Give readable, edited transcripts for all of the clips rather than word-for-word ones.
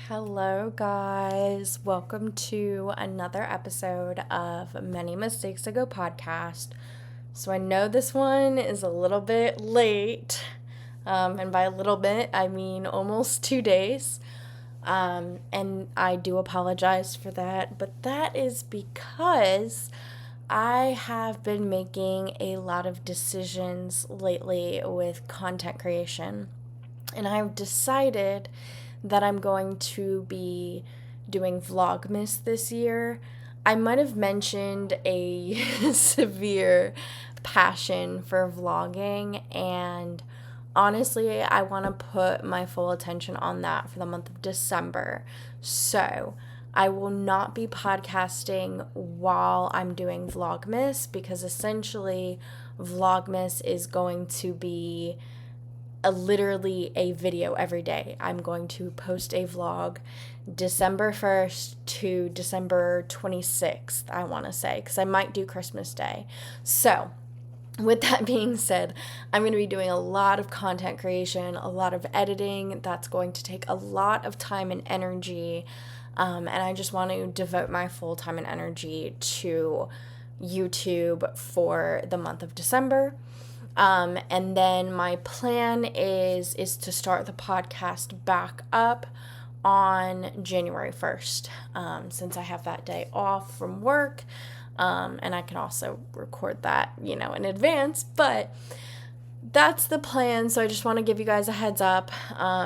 Hello, guys. Welcome to another episode of Many Mistakes to Go podcast. So, I know this one is a little bit late, and by a little bit, I mean almost 2 days. And I do apologize for that, but that is because I have been making a lot of decisions lately with content creation. And I've decided that I'm going to be doing vlogmas this year. I might have mentioned a severe passion for vlogging, and honestly, I want to put my full attention on that for the month of December. So, I will not be podcasting while I'm doing vlogmas because essentially vlogmas is going to be literally a video every day. I'm going to post a vlog December 1st to December 26th, I want to say, because I might do Christmas Day. So, with that being said, I'm going to be doing a lot of content creation, a lot of editing. That's going to take a lot of time and energy. And I just want to devote my full time and energy to YouTube for the month of December. And then my plan is to start the podcast back up on January 1st, since I have that day off from work, and I can also record that, in advance, but that's the plan. So I just want to give you guys a heads up,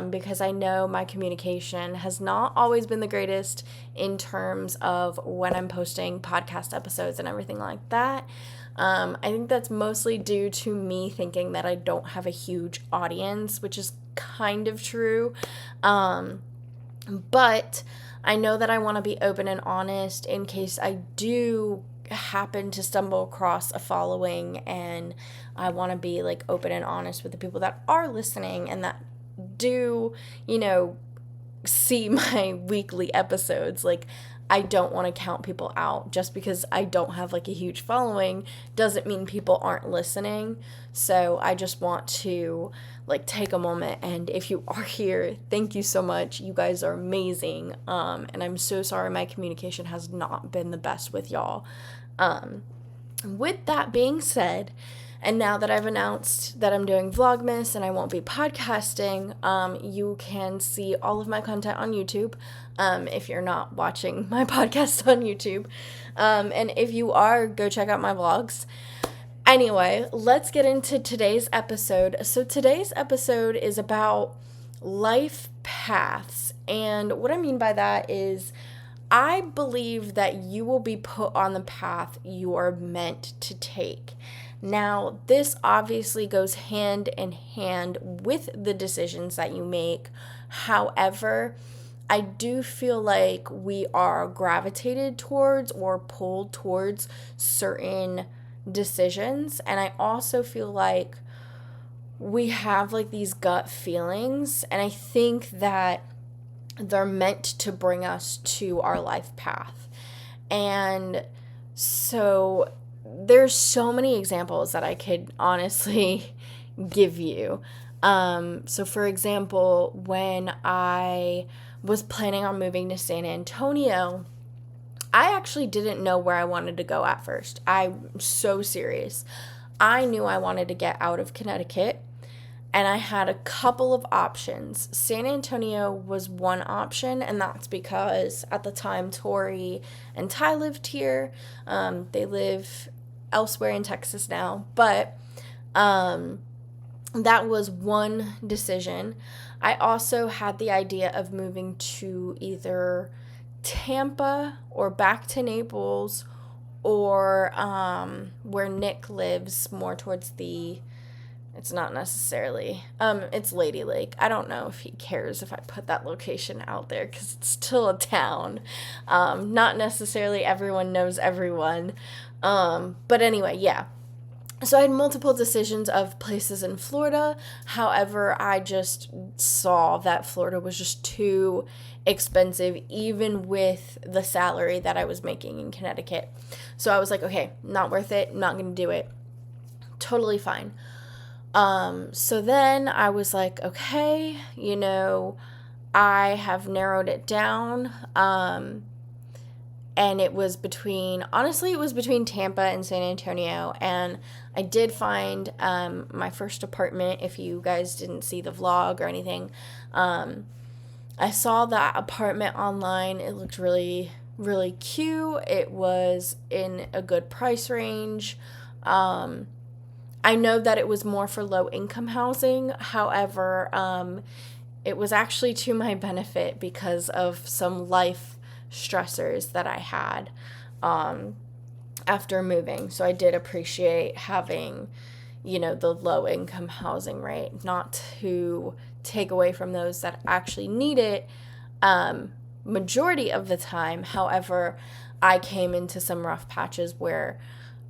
because I know my communication has not always been the greatest in terms of when I'm posting podcast episodes and everything like that. I think that's mostly due to me thinking that I don't have a huge audience, which is kind of true. But I know that I want to be open and honest in case I do happen to stumble across a following, and I want to be open and honest with the people that are listening and that do, see my weekly episodes. I don't want to count people out. Just because I don't have a huge following doesn't mean people aren't listening. So I just want to take a moment, and if you are here, thank you so much. You guys are amazing. And I'm so sorry my communication has not been the best with y'all. With that being said, and now that I've announced that I'm doing Vlogmas and I won't be podcasting, you can see all of my content on YouTube, if you're not watching my podcast on YouTube. And if you are, go check out my vlogs. Anyway, let's get into today's episode. So today's episode is about life paths. And what I mean by that is I believe that you will be put on the path you are meant to take. Now, this obviously goes hand in hand with the decisions that you make. However, I do feel like we are gravitated towards or pulled towards certain decisions. And I also feel like we have these gut feelings. And I think that they're meant to bring us to our life path. And so there's so many examples that I could honestly give you. So for example, when I was planning on moving to San Antonio, I actually didn't know where I wanted to go at first. I'm so serious. I knew I wanted to get out of Connecticut, and I had a couple of options. San Antonio was one option, and that's because at the time Tori and Ty lived here. They live elsewhere in Texas now, but that was one decision. I also had the idea of moving to either Tampa or back to Naples, or where Nick lives, more towards it's not necessarily, it's Lady Lake. I don't know if he cares if I put that location out there because it's still a town. Not necessarily everyone knows everyone. But anyway, yeah. So I had multiple decisions of places in Florida. However, I just saw that Florida was just too expensive, even with the salary that I was making in Connecticut. So I was like, okay, not worth it. Not going to do it. Totally fine. So then I was like, okay, I have narrowed it down. And it was between Tampa and San Antonio. And I did find my first apartment. If you guys didn't see the vlog or anything, I saw that apartment online. It looked really, really cute. It was in a good price range. I know that it was more for low income housing. However, it was actually to my benefit because of some life stressors that I had after moving. So I did appreciate having, the low income housing rate, not to take away from those that actually need it majority of the time. However, I came into some rough patches where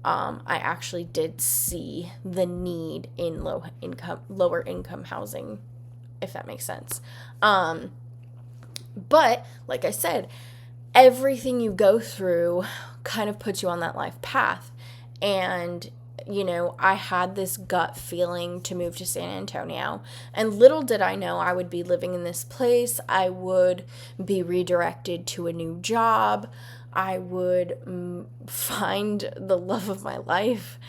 I actually did see the need in lower income housing, if that makes sense. But like I said, everything you go through kind of puts you on that life path. And, I had this gut feeling to move to San Antonio. And little did I know I would be living in this place. I would be redirected to a new job. I would find the love of my life.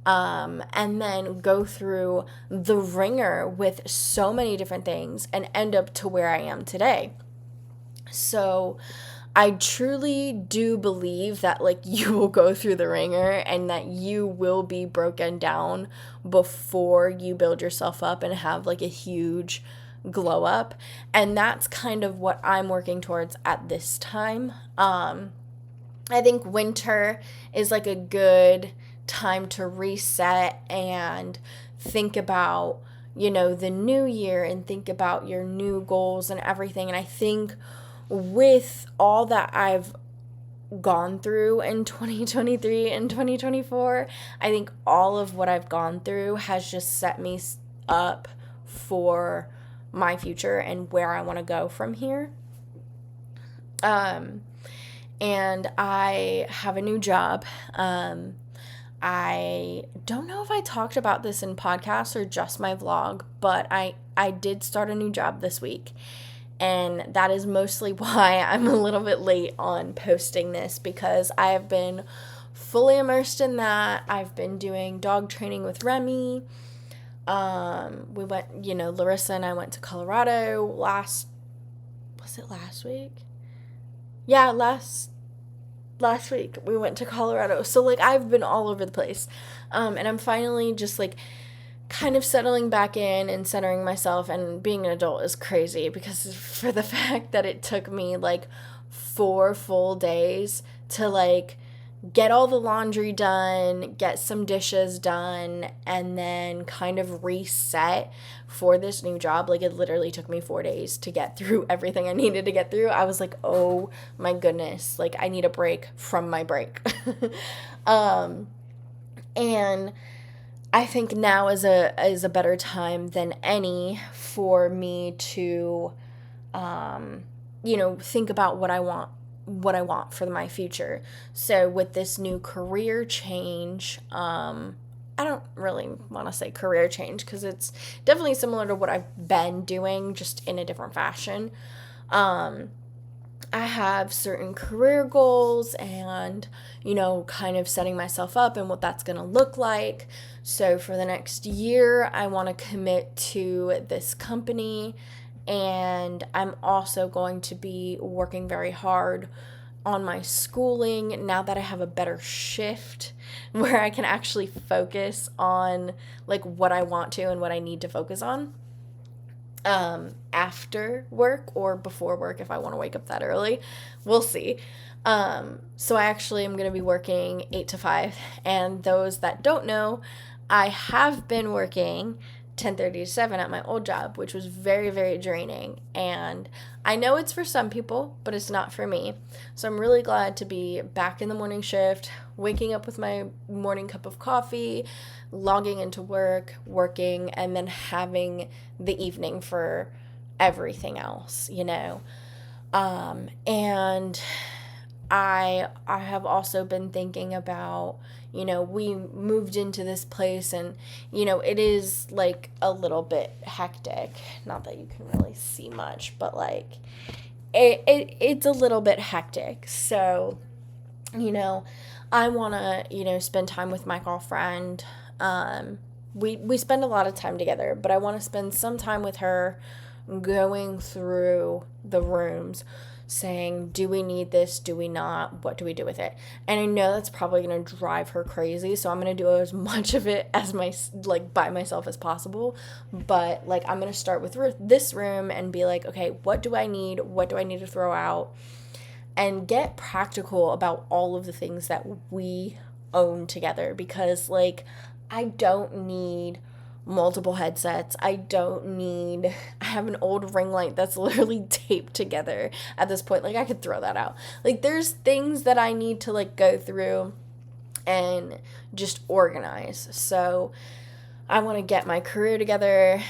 And then go through the ringer with so many different things and end up to where I am today. So I truly do believe that you will go through the ringer and that you will be broken down before you build yourself up and have a huge glow up. And that's kind of what I'm working towards at this time. I think winter is a good time to reset and think about, the new year and think about your new goals and everything. And I think with all that I've gone through in 2023 and 2024, I think all of what I've gone through has just set me up for my future and where I want to go from here. And I have a new job. I don't know if I talked about this in podcasts or just my vlog, but I did start a new job this week. And that is mostly why I'm a little bit late on posting this, because I have been fully immersed in that. I've been doing dog training with Remy. We went, Larissa and I went to Colorado was it last week? Yeah, last week we went to Colorado. So I've been all over the place. And I'm finally just kind of settling back in and centering myself, and being an adult is crazy because for the fact that it took me 4 full days to get all the laundry done, get some dishes done, and then kind of reset for this new job. It literally took me 4 days to get through everything I needed to get through. I was oh my goodness, I need a break from my break. And I think now is a better time than any for me to, think about what I want for my future. So with this new career change, I don't really want to say career change because it's definitely similar to what I've been doing, just in a different fashion. I have certain career goals and, kind of setting myself up and what that's going to look like. So for the next year, I want to commit to this company, and I'm also going to be working very hard on my schooling now that I have a better shift where I can actually focus on what I want to and what I need to focus on. After work or before work if I want to wake up that early. We'll see. So I actually am going to be working 8 to 5. And those that don't know, I have been working 10:30 to 7 at my old job, which was very, very draining. And I know it's for some people, but it's not for me. So I'm really glad to be back in the morning shift, waking up with my morning cup of coffee, logging into work, working, and then having the evening for everything else, And I have also been thinking about, we moved into this place, and it is like a little bit hectic. Not that you can really see much, but like it's a little bit hectic. So, I want to, spend time with my girlfriend. We spend a lot of time together, but I want to spend some time with her going through the rooms, saying, do we need this? Do we not? What do we do with it? And I know that's probably going to drive her crazy, so I'm going to do as much of it as by myself as possible. But like, I'm going to start with this room and be like, okay, what do I need? What do I need to throw out? And get practical about all of the things that we own together, because like, I don't need multiple headsets. I have an old ring light that's literally taped together at this point. Like, I could throw that out. Like, there's things that I need to like go through and just organize. So I want to get my career together,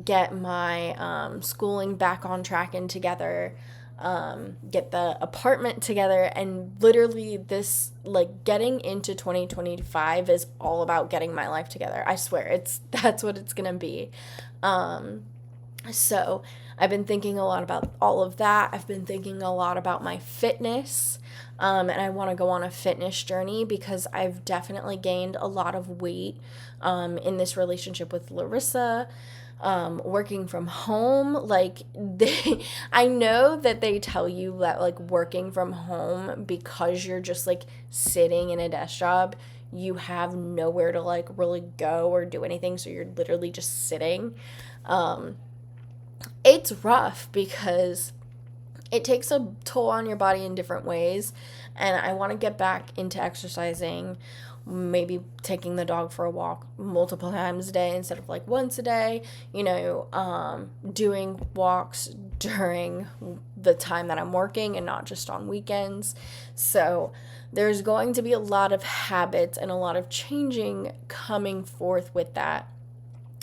get my schooling back on track and together, get the apartment together, and literally this, like, getting into 2025 is all about getting my life together. I swear, that's what it's gonna be. So I've been thinking a lot about all of that. I've been thinking a lot about my fitness, and I want to go on a fitness journey because I've definitely gained a lot of weight in this relationship with Larissa. Working from home, like, I know that they tell you that like working from home, because you're just like sitting in a desk job, you have nowhere to like really go or do anything, so you're literally just sitting. It's rough because it takes a toll on your body in different ways, and I want to get back into exercising, maybe taking the dog for a walk multiple times a day instead of like once a day, doing walks during the time that I'm working and not just on weekends. So there's going to be a lot of habits and a lot of changing coming forth with that,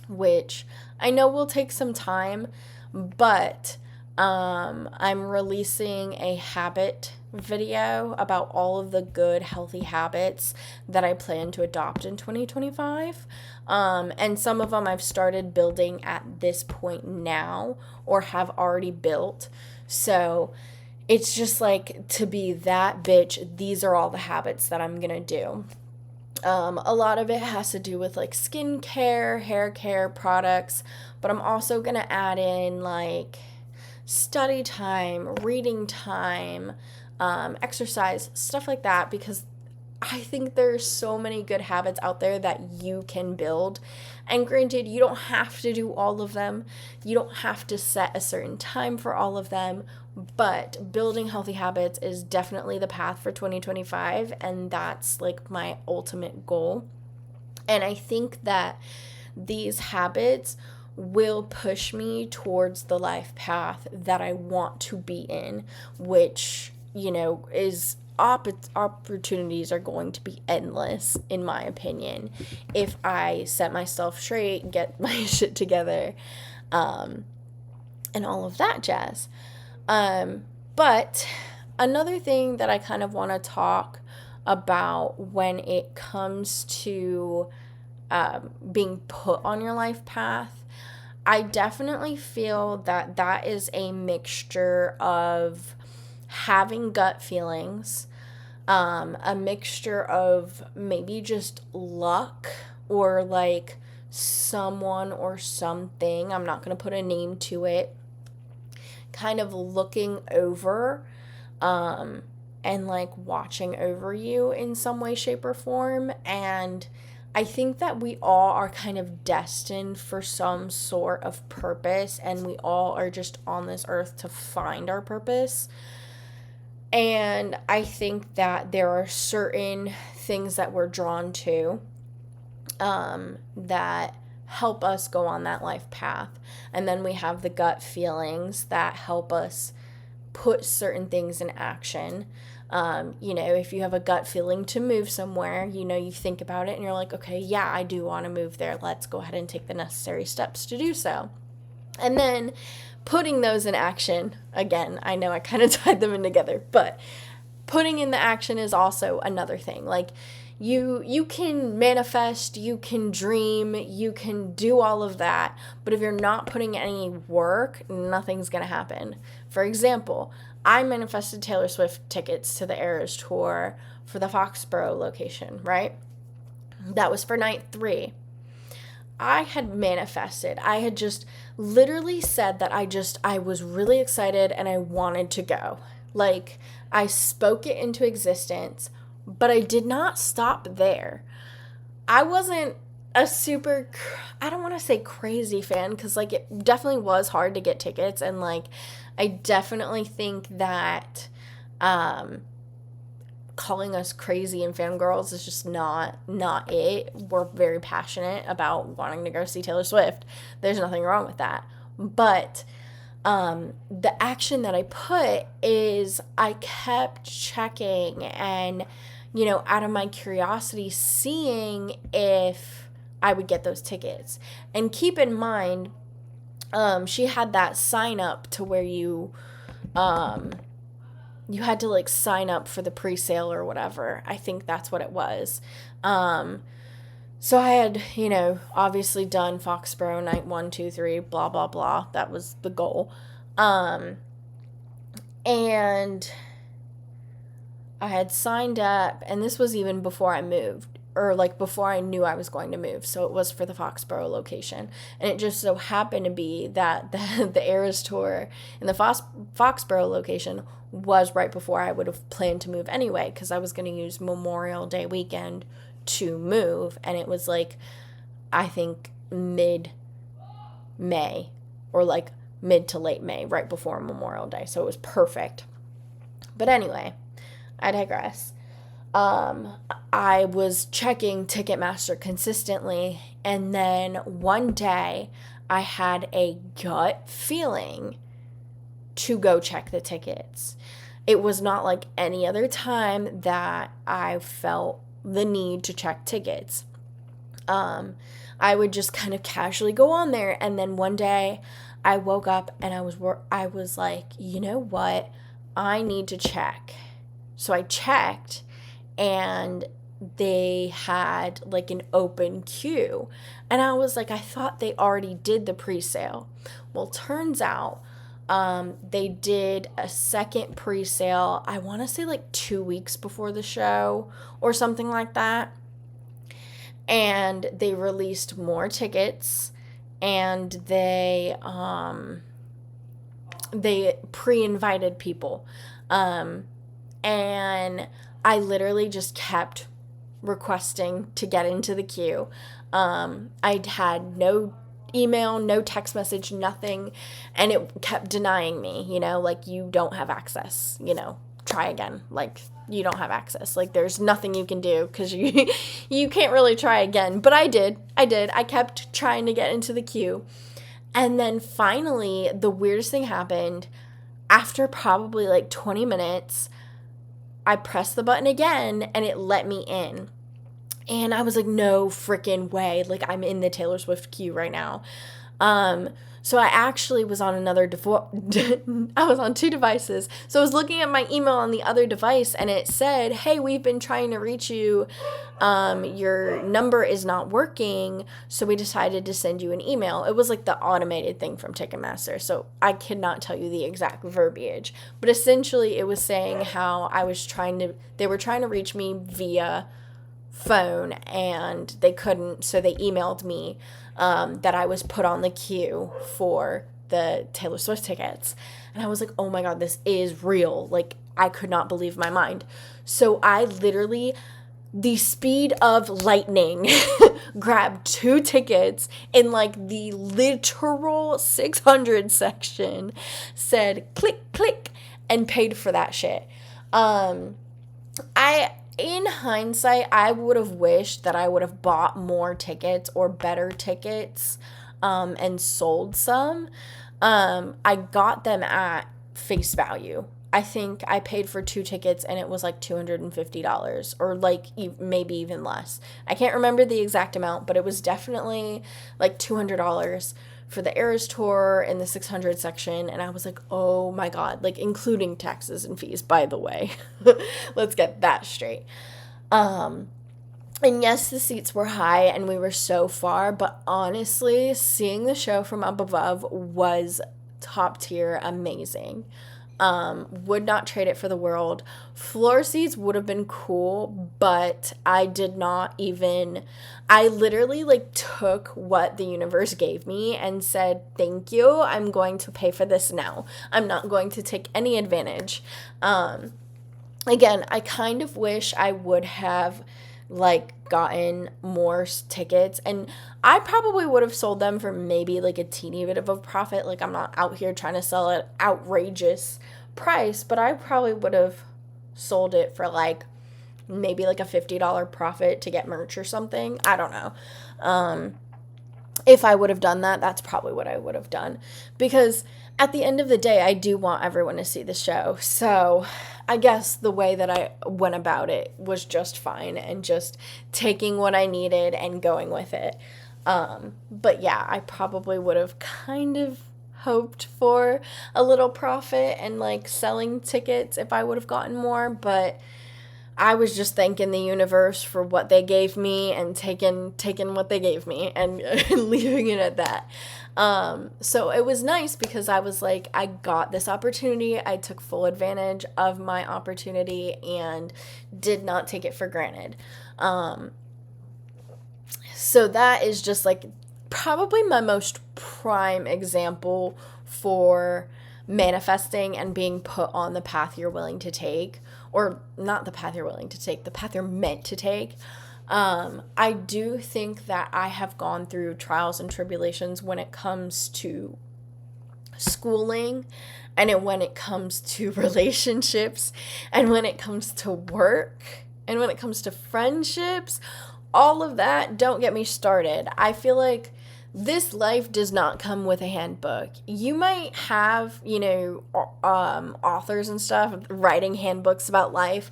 which I know will take some time, but I'm releasing a habit video about all of the good, healthy habits that I plan to adopt in 2025. And some of them I've started building at this point now, or have already built. So it's just like, to be that bitch, these are all the habits that I'm gonna do. A lot of it has to do with like skincare, hair care products, but I'm also gonna add in like study time, reading time, exercise, stuff like that, because I think there's so many good habits out there that you can build. And granted, you don't have to do all of them. You don't have to set a certain time for all of them, but building healthy habits is definitely the path for 2025, and that's like my ultimate goal. And I think that these habits will push me towards the life path that I want to be in, which, is opportunities are going to be endless, in my opinion, if I set myself straight, get my shit together, and all of that jazz. But another thing that I kind of want to talk about when it comes to being put on your life path, I definitely feel that that is a mixture of having gut feelings, a mixture of maybe just luck, or like someone or something, I'm not going to put a name to it, kind of looking over, and like watching over you in some way, shape, or form. And I think that we all are kind of destined for some sort of purpose, and we all are just on this earth to find our purpose. And I think that there are certain things that we're drawn to, that help us go on that life path. And then we have the gut feelings that help us put certain things in action. If you have a gut feeling to move somewhere, you think about it and you're like, okay, yeah, I do want to move there. Let's go ahead and take the necessary steps to do so. And then putting those in action, again, I know I kind of tied them in together, but putting in the action is also another thing. Like, you can manifest, you can dream, you can do all of that, but if you're not putting any work, nothing's gonna happen. For example, I manifested Taylor Swift tickets to the Eras Tour for the Foxborough location, right? That was for night 3. I had manifested. I had just literally said that I was really excited and I wanted to go. Like, I spoke it into existence, but I did not stop there. I wasn't a super, I don't want to say crazy fan, because, like, it definitely was hard to get tickets, and, like, I definitely think that calling us crazy and fangirls is just not it. We're very passionate about wanting to go see Taylor Swift. There's nothing wrong with that. But the action that I put is I kept checking and, out of my curiosity, seeing if I would get those tickets. And keep in mind, she had that sign up to where you had to, like, sign up for the pre-sale or whatever. I think that's what it was. So I had, obviously done Foxborough night 1, 2, 3, blah, blah, blah. That was the goal. And I had signed up, and this was even before I moved, or, like, before I knew I was going to move. So it was for the Foxborough location. And it just so happened to be that the Eras Tour in the Foxborough location was right before I would have planned to move anyway, because I was going to use Memorial Day weekend to move. And it was, like, I think mid-May, or, like, mid to late May, right before Memorial Day. So it was perfect. But anyway, I digress. I was checking Ticketmaster consistently, and then one day I had a gut feeling to go check the tickets. It was not like any other time that I felt the need to check tickets. I would just kind of casually go on there, and then one day I woke up and I was like, you know what? I need to check. So I checked, and they had, like, an open queue. And I was like, I thought they already did the pre-sale. Well, turns out they did a second pre-sale, I want to say, like, 2 weeks before the show or something like that. And they released more tickets, and they pre-invited people. And I literally just kept requesting to get into the queue. I'd had no email, no text message, nothing, and it kept denying me, like, you don't have access, try again, like, you don't have access, like, there's nothing you can do, because you can't really try again. But I did. I kept trying to get into the queue, and then finally, the weirdest thing happened. After probably, like, 20 minutes, I pressed the button again, and it let me in. And I was like, no freaking way. Like, I'm in the Taylor Swift queue right now. So I actually was on I was on 2 devices. So I was looking at my email on the other device, and it said, hey, we've been trying to reach you. Your number is not working. So we decided to send you an email. It was like the automated thing from Ticketmaster. So I cannot tell you the exact verbiage. But essentially, it was saying how they were trying to reach me via phone, and they couldn't, so they emailed me that I was put on the queue for the Taylor Swift tickets. And I was like, oh my god, this is real. Like, I could not believe my mind. So I literally, the speed of lightning, grabbed 2 tickets in, like, the literal 600 section, said click, click, and paid for that shit. In hindsight, I would have wished that I would have bought more tickets or better tickets, and sold some. I got them at face value. I think I paid for 2 tickets, and it was like $250, or like maybe even less. I can't remember the exact amount, but it was definitely like $200 for the Eras Tour in the 600 section, and I was like, oh my God, like including taxes and fees, by the way. Let's get that straight. And yes, the seats were high and we were so far, but honestly, seeing the show from up above was top tier amazing. Would not trade it for the world. Floor seats would have been cool, but I literally like took what the universe gave me and said, thank you, I'm going to pay for this now. I'm not going to take any advantage. Again, I kind of wish I would have like gotten more tickets, and I probably would have sold them for maybe like a teeny bit of a profit. Like, I'm not out here trying to sell an outrageous price, but I probably would have sold it for like maybe like a $50 profit to get merch or something. I don't know. If I would have done that, that's probably what I would have done, because at the end of the day, I do want everyone to see the show. So I guess the way that I went about it was just fine, and just taking what I needed and going with it. But yeah, I probably would have kind of hoped for a little profit and like selling tickets if I would have gotten more, but I was just thanking the universe for what they gave me and taking what they gave me and leaving it at that. So it was nice because I was like, I got this opportunity. I took full advantage of my opportunity and did not take it for granted. So that is just like probably my most prime example for manifesting and being put on the path you're willing to take, or not the path you're willing to take, the path you're meant to take. I do think that I have gone through trials and tribulations when it comes to schooling, and when it comes to relationships, and when it comes to work, and when it comes to friendships. All of that, don't get me started. I feel like this life does not come with a handbook. You might have, authors and stuff writing handbooks about life,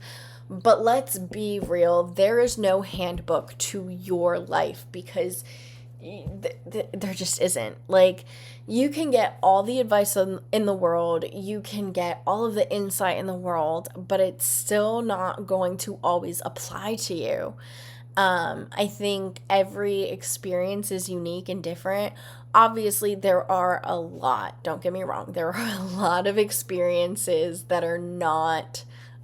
but let's be real. There is no handbook to your life, because there just isn't. Like, you can get all the advice in the world, you can get all of the insight in the world, but it's still not going to always apply to you. I think every experience is unique and different. Obviously, there are a lot, don't get me wrong, there are a lot of experiences that are not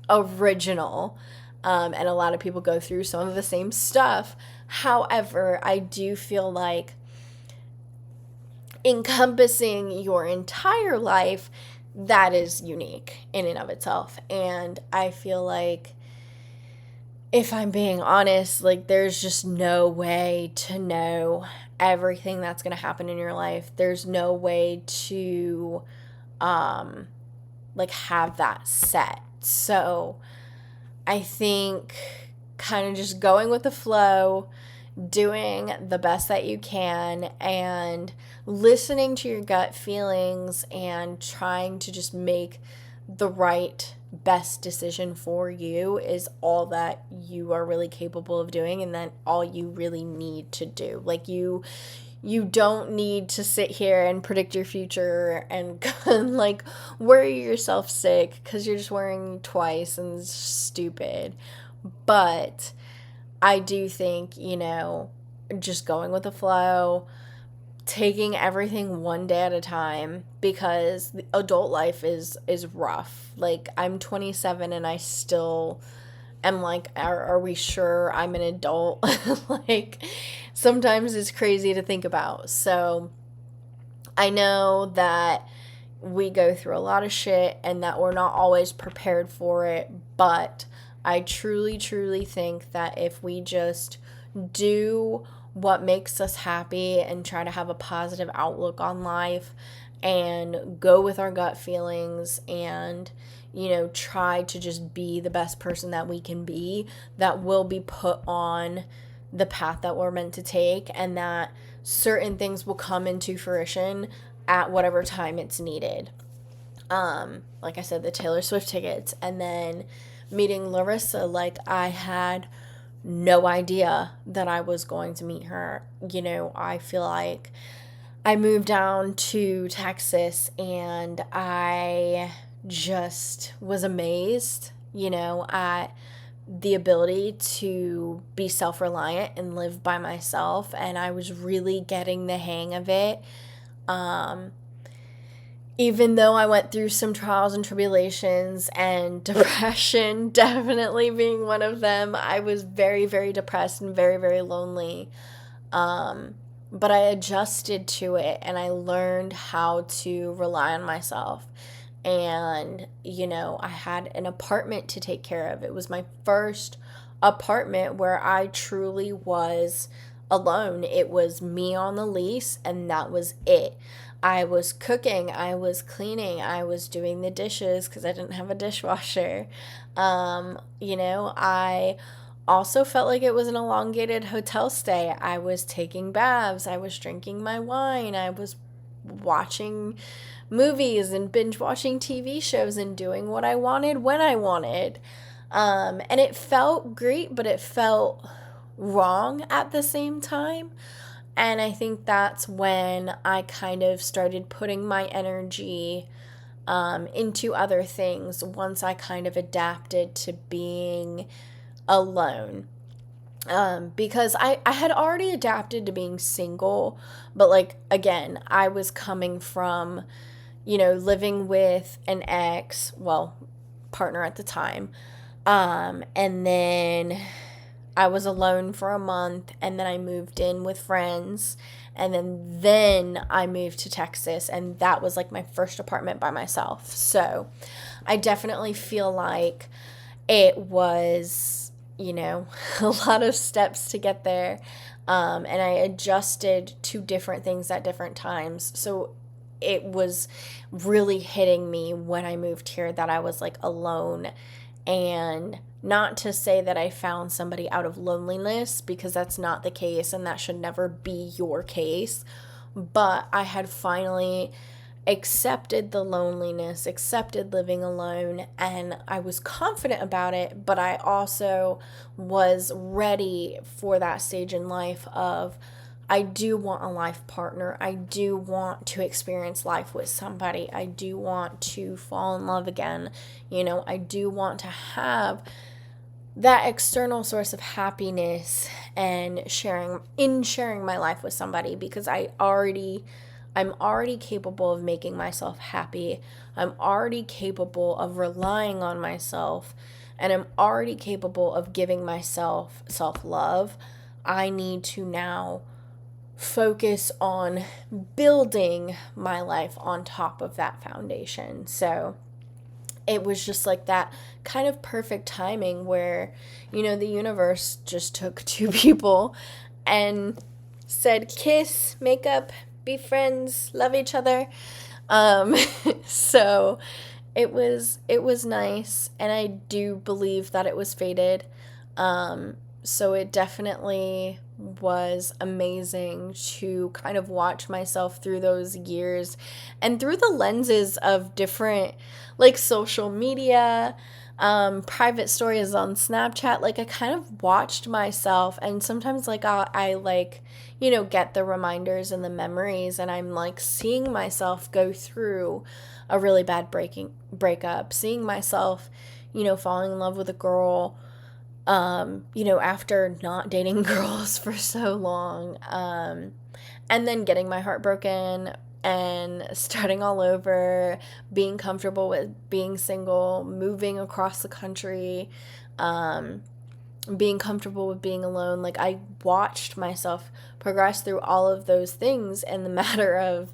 original, and a lot of people go through some of the same stuff. However, I do feel like encompassing your entire life, that is unique in and of itself. And I feel like, if I'm being honest, like, there's just no way to know everything that's going to happen in your life. There's no way to, have that set. So I think kind of just going with the flow, doing the best that you can, and listening to your gut feelings and trying to just make the right best decision for you is all that you are really capable of doing, and then all you really need to do. Like, you don't need to sit here and predict your future and like worry yourself sick because you're just worrying twice, and it's stupid. But I do think, just going with the flow, taking everything one day at a time, because the adult life is rough. Like, I'm 27 and I still am like, are we sure I'm an adult? Like, sometimes it's crazy to think about. So I know that we go through a lot of shit and that we're not always prepared for it, but I truly, truly think that if we just do what makes us happy and try to have a positive outlook on life and go with our gut feelings and, try to just be the best person that we can be, that will be put on the path that we're meant to take, and that certain things will come into fruition at whatever time it's needed. Like I said, the Taylor Swift tickets, and then meeting Larissa, like, I had no idea that I was going to meet her. I feel like I moved down to Texas and I just was amazed, at the ability to be self-reliant and live by myself, and I was really getting the hang of it. Um, Even though I went through some trials and tribulations, and depression definitely being one of them, I was very, very depressed and very, very lonely. Um, but I adjusted to it and I learned how to rely on myself. And, I had an apartment to take care of. It was my first apartment where I truly was alone. It was me on the lease, and that was it. I was cooking, I was cleaning, I was doing the dishes because I didn't have a dishwasher. I also felt like it was an elongated hotel stay. I was taking baths, I was drinking my wine, I was watching movies and binge watching TV shows and doing what I wanted when I wanted. And it felt great, but it felt wrong at the same time. And I think that's when I kind of started putting my energy into other things once I kind of adapted to being alone. Because I had already adapted to being single, but like, again, I was coming from, living with an ex, well, partner at the time. And then I was alone for a month, and then I moved in with friends, and then I moved to Texas, and that was like my first apartment by myself. So I definitely feel like it was, a lot of steps to get there. And I adjusted to different things at different times. So it was really hitting me when I moved here that I was like alone. And not to say that I found somebody out of loneliness, because that's not the case and that should never be your case. But I had finally accepted the loneliness, accepted living alone, and I was confident about it, but I also was ready for that stage in life of I do want a life partner. I do want to experience life with somebody. I do want to fall in love again. I do want to have that external source of happiness and sharing my life with somebody, because I'm already capable of making myself happy. I'm already capable of relying on myself, and I'm already capable of giving myself self-love. I need to now focus on building my life on top of that foundation. So it was just like that kind of perfect timing where, the universe just took two people and said, kiss, make up, be friends, love each other. Um, so it was nice, and I do believe that it was fated. So it definitely was amazing to kind of watch myself through those years and through the lenses of different, like, social media, private stories on Snapchat. Like, I kind of watched myself, and sometimes like I like, get the reminders and the memories, and I'm like seeing myself go through a really bad breakup, seeing myself, falling in love with a girl, after not dating girls for so long, and then getting my heart broken and starting all over, being comfortable with being single, moving across the country, being comfortable with being alone. Like, I watched myself progress through all of those things in the matter of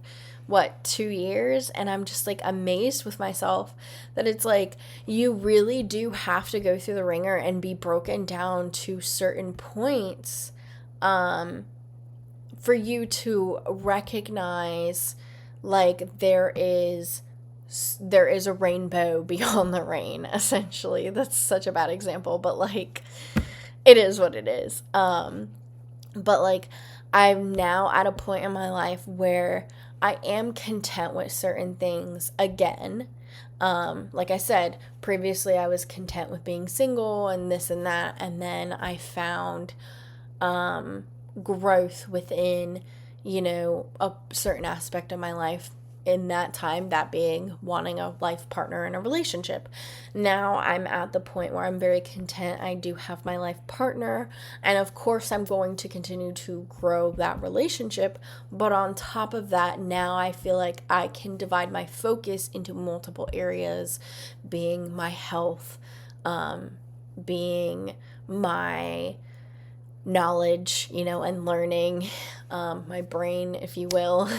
2 years, and I'm just like amazed with myself that it's like you really do have to go through the ringer and be broken down to certain points for you to recognize, like, there is a rainbow beyond the rain, essentially. That's such a bad example, but like, it is what it is. But like, I'm now at a point in my life where I am content with certain things again. Like I said, previously I was content with being single and this and that, and then I found growth within, a certain aspect of my life in that time, that being wanting a life partner in a relationship. Now I'm at the point where I'm very content. I do have my life partner, and of course I'm going to continue to grow that relationship, but on top of that, now I feel like I can divide my focus into multiple areas, being my health, being my knowledge, and learning, my brain, if you will,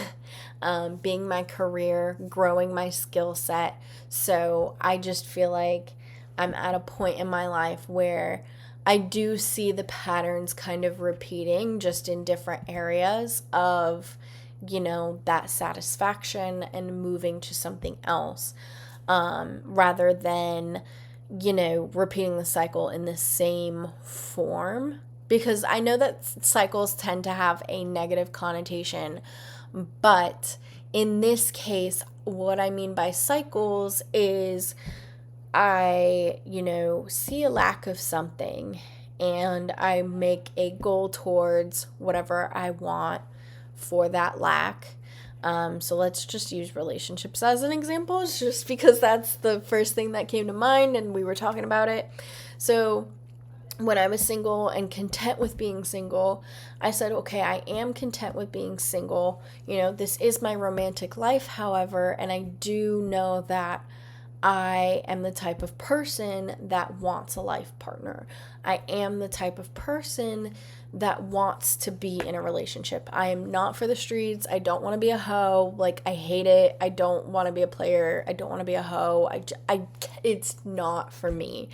being my career, growing my skill set. So I just feel like I'm at a point in my life where I do see the patterns kind of repeating, just in different areas of, that satisfaction and moving to something else, rather than, repeating the cycle in the same form. Because I know that cycles tend to have a negative connotation, but in this case, what I mean by cycles is I, see a lack of something and I make a goal towards whatever I want for that lack. So let's just use relationships as an example, just because that's the first thing that came to mind and we were talking about it. So when I was single and content with being single, I said, okay, I am content with being single. This is my romantic life, however, and I do know that I am the type of person that wants a life partner. I am the type of person that wants to be in a relationship. I am not for the streets. I don't want to be a hoe. Like, I hate it. I don't want to be a player. I don't want to be a hoe. It's not for me.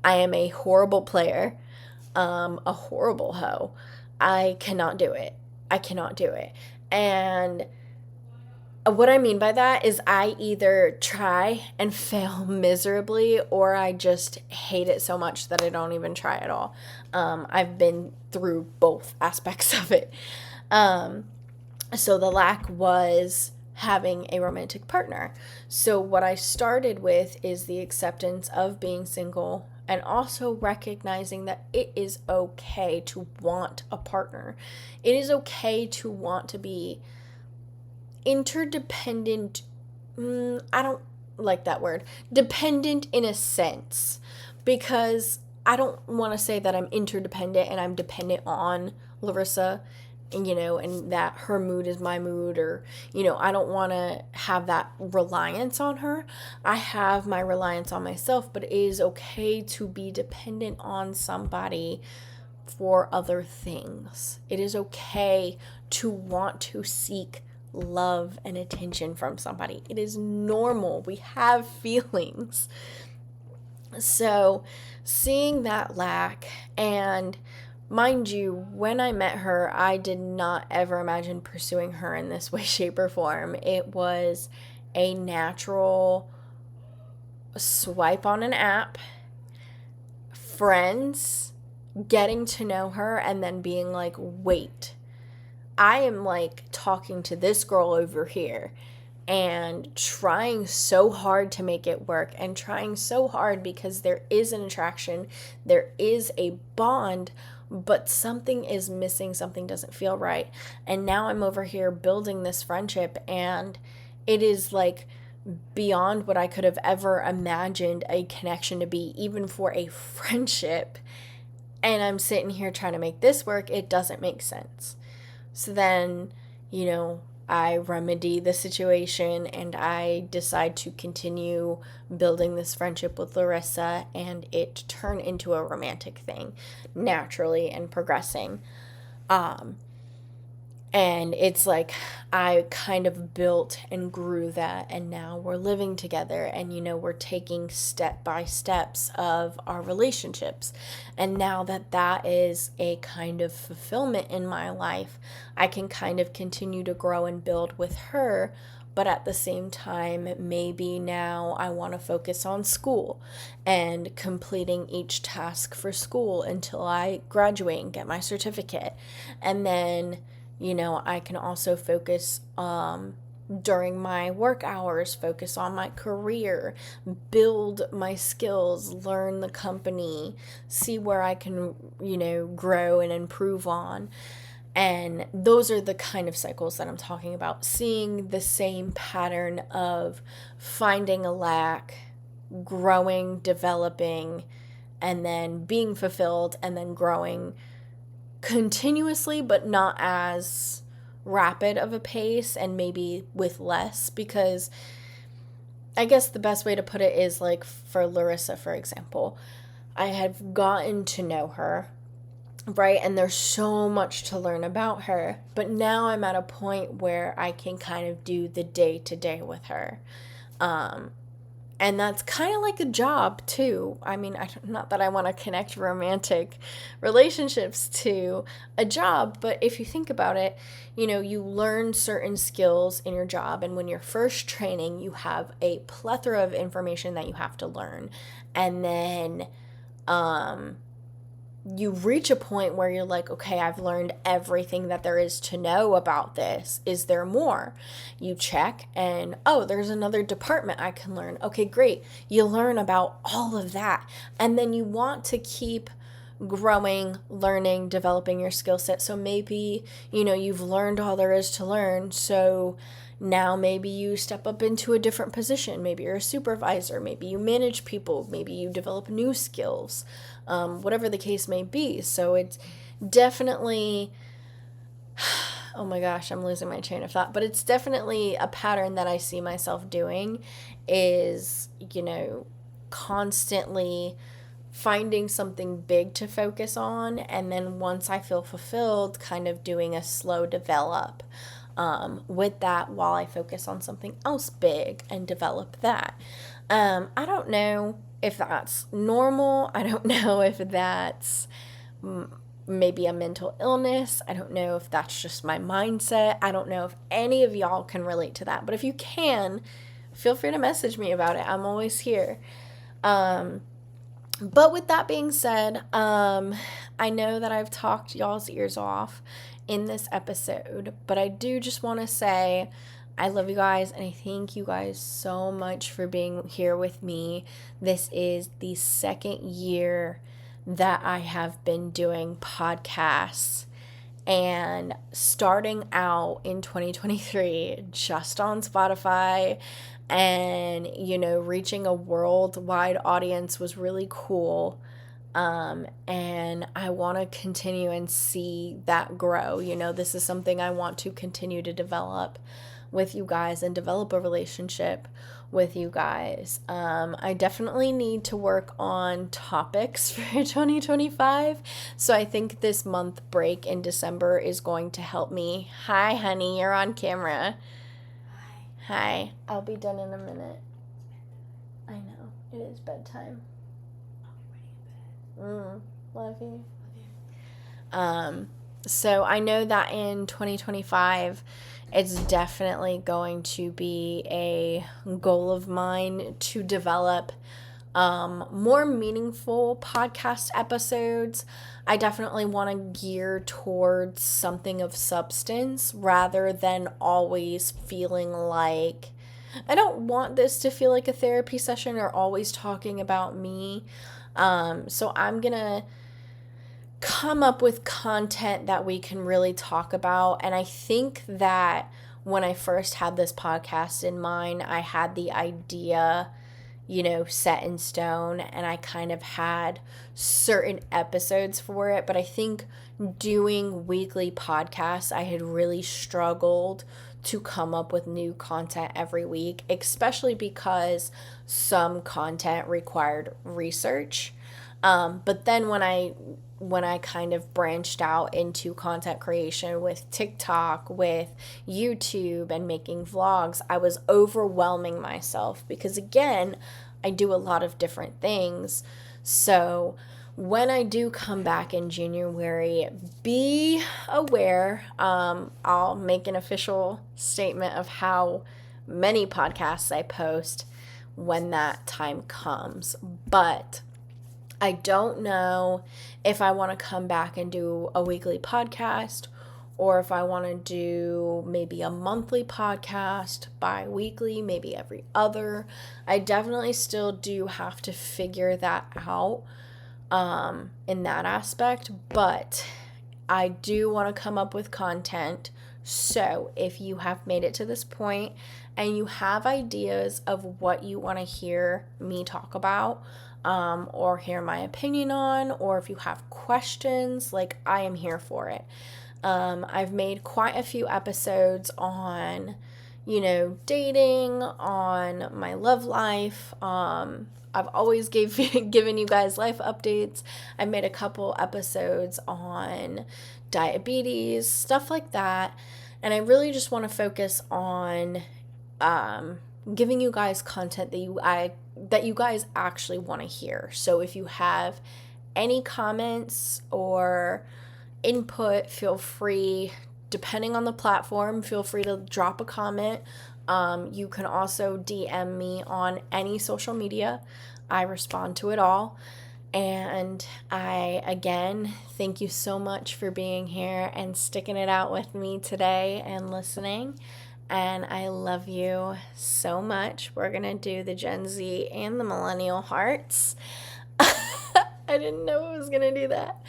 I am a horrible player, a horrible hoe. I cannot do it. And what I mean by that is I either try and fail miserably, or I just hate it so much that I don't even try at all. I've been through both aspects of it. So the lack was having a romantic partner. So what I started with is the acceptance of being single, and also recognizing that it is okay to want a partner. It is okay to want to be interdependent. I don't like that word. Dependent in a sense, because I don't want to say that I'm interdependent and I'm dependent on Larissa, and that her mood is my mood, or, I don't want to have that reliance on her. I have my reliance on myself, but it is okay to be dependent on somebody for other things. It is okay to want to seek love and attention from somebody. It is normal. We have feelings. So seeing that lack, and mind you, when I met her, I did not ever imagine pursuing her in this way, shape, or form. It was a natural swipe on an app, friends, getting to know her, and then being like, wait, I am like talking to this girl over here and trying so hard to make it work, and trying so hard because there is an attraction, there is a bond, but something is missing, something doesn't feel right. And now I'm over here building this friendship, and it is like beyond what I could have ever imagined a connection to be, even for a friendship. And I'm sitting here trying to make this work. It doesn't make sense. So then, I remedy the situation and I decide to continue building this friendship with Larissa, and it turned into a romantic thing naturally and progressing. And it's like I kind of built and grew that, and now we're living together, and we're taking step by steps of our relationships. And now that is a kind of fulfillment in my life, I can kind of continue to grow and build with her. But at the same time, maybe now I want to focus on school and completing each task for school until I graduate and get my certificate. And then I can also focus during my work hours, focus on my career, build my skills, learn the company, see where I can, grow and improve on. And those are the kind of cycles that I'm talking about. Seeing the same pattern of finding a lack, growing, developing, and then being fulfilled, and then growing continuously, but not as rapid of a pace, and maybe with less. Because I guess the best way to put it is like for Larissa, for example, I have gotten to know her, right? And there's so much to learn about her. But now I'm at a point where I can kind of do the day to day with her. And that's kind of like a job too. I mean, not that I want to connect romantic relationships to a job, but if you think about it, you learn certain skills in your job. And when you're first training, you have a plethora of information that you have to learn. And then, you reach a point where you're like, okay, I've learned everything that there is to know about this. Is there more? You check and, oh, there's another department I can learn. Okay, great. You learn about all of that. And then you want to keep growing, learning, developing your skill set. So maybe, you've learned all there is to learn. So now maybe you step up into a different position. Maybe you're a supervisor. Maybe you manage people. Maybe you develop new skills, whatever the case may be. So it's definitely, oh my gosh, I'm losing my train of thought. But it's definitely a pattern that I see myself doing is, constantly finding something big to focus on. And then once I feel fulfilled, kind of doing a slow develop with that while I focus on something else big and develop that. I don't know if that's normal. I don't know if that's maybe a mental illness. I don't know if that's just my mindset. I don't know if any of y'all can relate to that. But if you can, feel free to message me about it. I'm always here. But with that being said, I know that I've talked y'all's ears off in this episode, but I do just want to say I love you guys, and I thank you guys so much for being here with me. This is the second year that I have been doing podcasts, and starting out in 2023 just on Spotify and, reaching a worldwide audience was really cool. And I want to continue and see that grow. This is something I want to continue to develop with you guys and develop a relationship with you guys. I definitely need to work on topics for 2025. So I think this month break in December is going to help me. Hi, honey, you're on camera. Hi. I'll be done in a minute. I know. It is bedtime. Love you. So I know that in 2025, it's definitely going to be a goal of mine to develop more meaningful podcast episodes. I definitely want to gear towards something of substance rather than always feeling like, I don't want this to feel like a therapy session or always talking about me. So I'm going to come up with content that we can really talk about. And I think that when I first had this podcast in mind, I had the idea, set in stone, and I kind of had certain episodes for it. But I think doing weekly podcasts, I had really struggled to come up with new content every week, especially because some content required research. But then when I kind of branched out into content creation with TikTok, with YouTube, and making vlogs, I was overwhelming myself because, again, I do a lot of different things. So when I do come back in January, be aware. I'll make an official statement of how many podcasts I post when that time comes. But I don't know if I want to come back and do a weekly podcast or if I want to do maybe a monthly podcast, bi-weekly, maybe every other. I definitely still do have to figure that out in that aspect, but I do want to come up with content. So if you have made it to this point and you have ideas of what you want to hear me talk about, or hear my opinion on, or if you have questions, like, I am here for it. I've made quite a few episodes on, dating, on my love life. I've always given you guys life updates. I made a couple episodes on diabetes, stuff like that. And I really just want to focus on giving you guys content that you guys actually want to hear. So if you have any comments or input, feel free, depending on the platform, feel free to drop a comment. You can also DM me on any social media. I respond to it all. And I, again, thank you so much for being here and sticking it out with me today and listening. And I love you so much. We're going to do the Gen Z and the millennial hearts. I didn't know I was going to do that.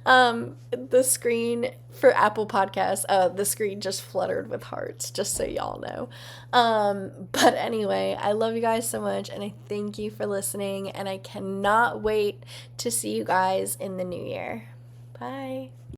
The screen for Apple Podcasts, the screen just fluttered with hearts, just so y'all know. But anyway, I love you guys so much, and I thank you for listening, and I cannot wait to see you guys in the new year. Bye.